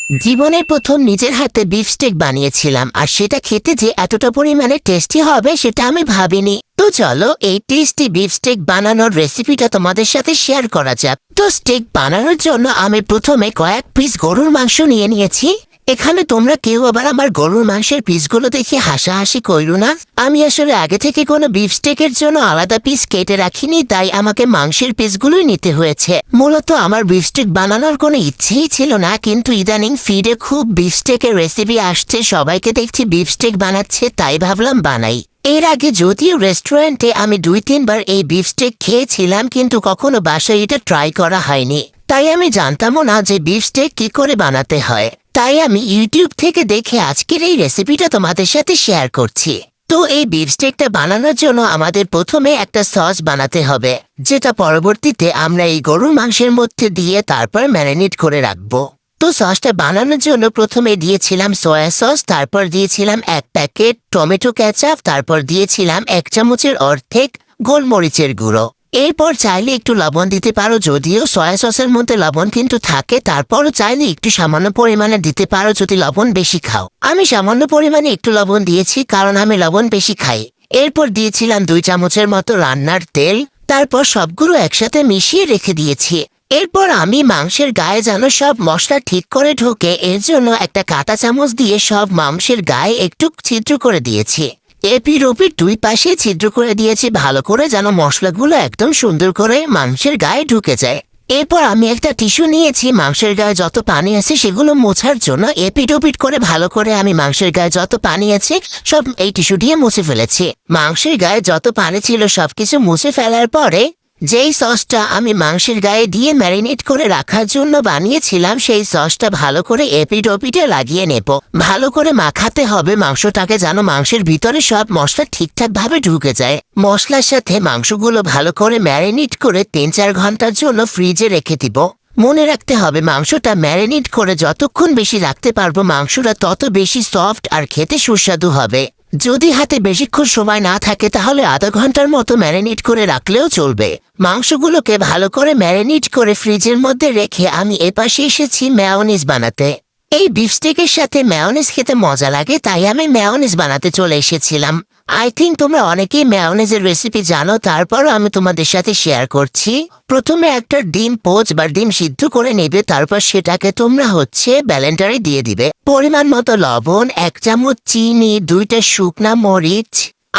জীবনের প্রথম নিজের হাতে বিফ স্টেক বানিয়েছিলাম, আর সেটা খেতে যে এতটা পরিমাণে টেস্টি হবে সেটা আমি ভাবিনি। তো চলো এই টেস্টি বিফ স্টেক বানানোর রেসিপিটা তোমাদের সাথে শেয়ার করা যাক। তো স্টেক বানানোর জন্য আমি প্রথমে কয়েক পিস গরুর মাংস নিয়ে নিয়েছি। এখানে তোমরা কেউ আবার আমার গরুর মাংসের পিসগুলো দেখে হাসাহাসি করো না। আমি আসলে আগে থেকে কোনো বিফ স্টেকের জন্য আলাদা পিস কেটে রাখিনি, তাই আমাকে মাংসের পিসগুলোই নিতে হয়েছে। মূলত আমার বিফ স্টেক বানানোর কোনো ইচ্ছেই ছিল না, কিন্তু ইদানিং ফিডে খুব বিফ স্টেকের রেসিপি আসছে, সবাইকে দেখছি বিফ স্টেক বানাচ্ছে, তাই ভাবলাম বানাই। এর আগে যদিও রেস্টুরেন্টে আমি 2-3 বার এই বিফ স্টেক খেয়েছিলাম, কিন্তু কখনো বাসায় এটা ট্রাই করা হয়নি। তাই আমি জানতামও না যে বিফ স্টেক কি করে বানাতে হয়। তাই আমি ইউটিউব থেকে দেখে আজকের এই রেসিপিটা তোমাদের সাথে শেয়ার করছি। তো এই বিফ স্টেকটা বানানোর জন্য আমাদের প্রথমে একটা সস বানাতে হবে, যেটা পরবর্তীতে আমরা এই গরুর মাংসের মধ্যে দিয়ে তারপর ম্যারিনেট করে রাখবো। তো সসটা বানানোর জন্য প্রথমে দিয়েছিলাম সয়া সস, তারপর দিয়েছিলাম 1 প্যাকেট টমেটো কেচাপ, তারপর দিয়েছিলাম 1 চামচের অর্ধেক গোলমরিচের গুঁড়ো। এরপর চাইলে একটু লবণ দিতে পারো, যদিও সয়া সসের মধ্যে লবণ কিন্তু থাকে, তারপরও চাইলে একটু সামান্য পরিমাণে দিতে পারো যদি লবণ বেশি খাও। আমি সামান্য পরিমাণে একটু লবণ দিয়েছি, কারণ আমি লবণ বেশি খাই। এরপর দিয়েছিলাম 2 চামচের মতো রান্নার তেল, তারপর সবগুলো একসাথে মিশিয়ে রেখে দিয়েছি। এরপর আমি মাংসের গায়ে যেন সব মশলা ঠিক করে ঢোকে, এর জন্য একটা কাঁটা চামচ দিয়ে সব মাংসের গায়ে একটু ছিদ্র করে দিয়েছি। এপিঠ ওপিঠ 2 পাশে ছিদ্র করে দিয়েছি ভালো করে, যেন মশলাগুলো একদম সুন্দর করে মাংসের গায়ে ঢুকে যায়। এরপর আমি একটা টিস্যু নিয়েছি মাংসের গায়ে যত পানি আছে সেগুলো মোছার জন্য। এপিঠ ওপিঠ করে ভালো করে আমি মাংসের গায়ে যত পানি আছে সব এই টিস্যু দিয়ে মুছে ফেলেছি। মাংসের গায়ে যত পানি ছিল সবকিছু মুছে ফেলার পরে যেই সসটা আমি মাংসের গায়ে দিয়ে ম্যারিনেট করে রাখার জন্য বানিয়েছিলাম, সেই সসটা ভালো করে এপিঠ ওপিঠে লাগিয়ে নেব। ভালো করে মাখাতে হবে মাংসটাকে, যেন মাংসের ভিতরে সব মশলা ঠিকঠাক ভাবে ঢুকে যায়। মশলার সাথে মাংসগুলো ভালো করে ম্যারিনেট করে 3-4 ঘন্টার জন্য ফ্রিজে রেখে দিব। মনে রাখতে হবে মাংসটা ম্যারিনেট করে যতক্ষণ বেশি রাখতে পারবো মাংসটা তত বেশি সফট আর খেতে সুস্বাদু হবে। যদি হাতে বেশিক্ষণ সময় না থাকে তাহলে আধা ঘন্টার মতো ম্যারিনেট করে রাখলেও চলবে। মাংসগুলোকে ভালো করে ম্যারিনেট করে ফ্রিজের মধ্যে রেখে আমি এপাশে এসেছি মেয়োনিজ বানাতে। এই বিফ স্টেকের সাথে মেয়োনিজ খেতে মজা লাগে, তাই আমি মেয়োনিজ বানাতে চলে এসেছিলাম। আই থিঙ্ক তোমরা অনেকেই মেয়োনিজের রেসিপি জানো, তারপরও আমি তোমাদের সাথে শেয়ার করছি। প্রথমে একটা ডিম পোচ বা ডিম সিদ্ধ করে নেবে, তারপর সেটাকে তোমরা ব্লেন্ডারে দিয়ে দিবে। পরিমাণ মতো লবণ, 1 চামচ চিনি, 2টা শুকনা মরিচ,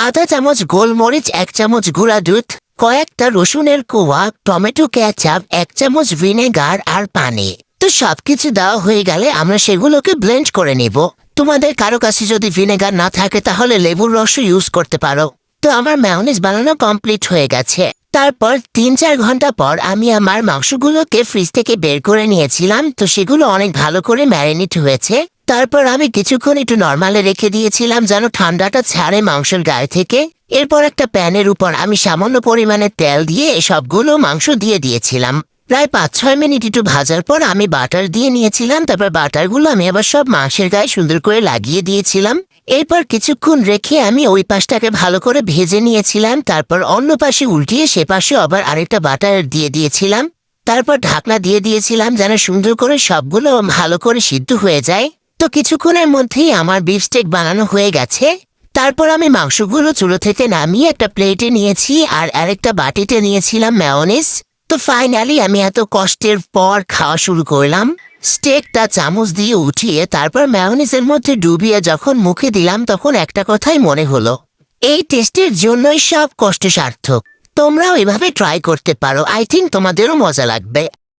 আধা চামচ গোলমরিচ, 1 চামচ গুঁড়া দুধ, কয়েকটা রসুনের কোয়া, টমেটো কেচাপ, 1 চামচ ভিনেগার আর পানি। তো সবকিছু দেওয়া হয়ে গেলে আমরা সেগুলোকে ব্লেন্ড করে নেব। তোমাদের কারো কাছে যদি ভিনেগার না থাকে তাহলে লেবুর রসও ইউজ করতে পারো। তো আমার মেয়োনিজ বানানো কমপ্লিট হয়ে গেছে। তারপর 3-4 ঘন্টা পর আমি আমার মাংসগুলোকে ফ্রিজ থেকে বের করে নিয়েছিলাম। তো সেগুলো অনেক ভালো করে ম্যারিনেট হয়েছে। তারপর আমি কিছুক্ষণ একটু নরমালে রেখে দিয়েছিলাম যেন ঠান্ডাটা ছাড়ে মাংসের গায়ে থেকে। এরপর একটা প্যানের উপর আমি সামান্য পরিমাণে তেল দিয়ে সবগুলো মাংস দিয়ে দিয়েছিলাম। প্রায় 5-6 মিনিট একটু ভাজার পর আমি বাটার দিয়ে নিয়েছিলাম। তারপর বাটারগুলো আমি আবার সব মাংসের গায়ে সুন্দর করে লাগিয়ে দিয়েছিলাম। এরপর কিছুক্ষণ রেখে আমি ওই পাশটাকে ভালো করে ভেজে নিয়েছিলাম। তারপর অন্য পাশে উল্টিয়ে সে পাশে আবার আরেকটা বাটার দিয়ে দিয়েছিলাম। তারপর ঢাকনা দিয়ে দিয়েছিলাম যেন সুন্দর করে সবগুলো ভালো করে সিদ্ধ হয়ে যায়। তো কিছুক্ষণের মধ্যেই আমার বিফ স্টেক বানানো হয়ে গেছে। তারপর আমি মাংসগুলো চুলো থেকে নামিয়ে একটা প্লেটে নিয়েছি, আর আরেকটা বাটিতে নিয়েছিলাম মেয়োনিজ। তো ফাইনালি আমি এত কষ্টের পর খাওয়া শুরু করলাম। স্টেকটা চামচ দিয়ে উঠিয়ে তারপর মেয়োনিজের মধ্যে ডুবিয়ে যখন মুখে দিলাম তখন একটা কথাই মনে হলো, এই টেস্টের জন্যই সব কষ্ট সার্থক। তোমরাও এভাবে ট্রাই করতে পারো, আই থিঙ্ক তোমাদেরও মজা লাগবে।